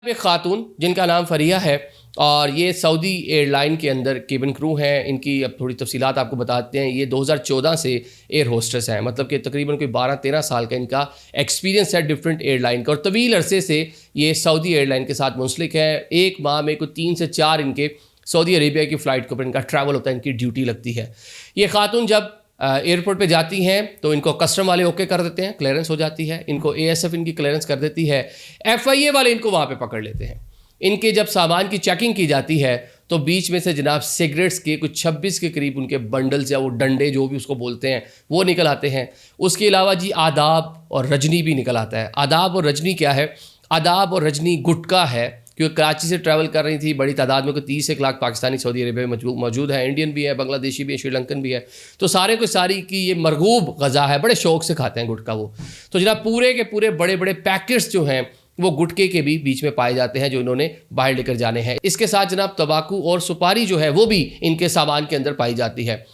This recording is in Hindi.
एक खातून जिनका नाम फरिया है और ये सऊदी एयरलाइन के अंदर केबिन क्रू हैं। इनकी अब थोड़ी तफसीलात आपको बताते हैं। ये 2014 से एयर होस्टेस हैं, मतलब कि तकरीबन कोई 12-13 साल का इनका एक्सपीरियंस है डिफरेंट एयरलाइन का, और तवील अरसे से ये सऊदी एयरलाइन के साथ मुंसलिक है। एक माह में कोई 3 से 4 इनके सऊदी अरेबिया की फ़्लाइट के ऊपर इनका ट्रैवल होता है, इनकी ड्यूटी लगती है। ये खातून जब एयरपोर्ट पे जाती हैं तो इनको कस्टम वाले ओके कर देते हैं, क्लियरेंस हो जाती है। इनको एएसएफ इनकी क्लियरेंस कर देती है। एफआईए वाले इनको वहाँ पे पकड़ लेते हैं। इनके जब सामान की चेकिंग की जाती है तो बीच में से जनाब सिगरेट्स के कुछ 26 के करीब उनके बंडल्स या वो डंडे जो भी उसको बोलते हैं वो निकल आते हैं। उसके अलावा जी आदाब और रजनी भी निकल आता है। आदाब और रजनी क्या है? आदाब और रजनी गुटका है, क्योंकि कराची से ट्रैवल कर रही थी बड़ी तादाद में, कोई 30 लाख पाकिस्तानी सऊदी अरेबिया में मौजूद है। इंडियन भी है, बांग्लादेशी भी है, श्रीलंकन भी है। तो सारे को सारी की ये मरगूब गज़ा है, बड़े शौक से खाते हैं गुटका वो। तो जनाब पूरे के पूरे बड़े बड़े पैकेट्स जो हैं वो गुटके के भी बीच में पाए जाते हैं जो इन्होंने बाहर लेकर जाने हैं। इसके साथ जनाब तंबाकू और सुपारी जो है वो भी इनके सामान के अंदर पाई जाती है।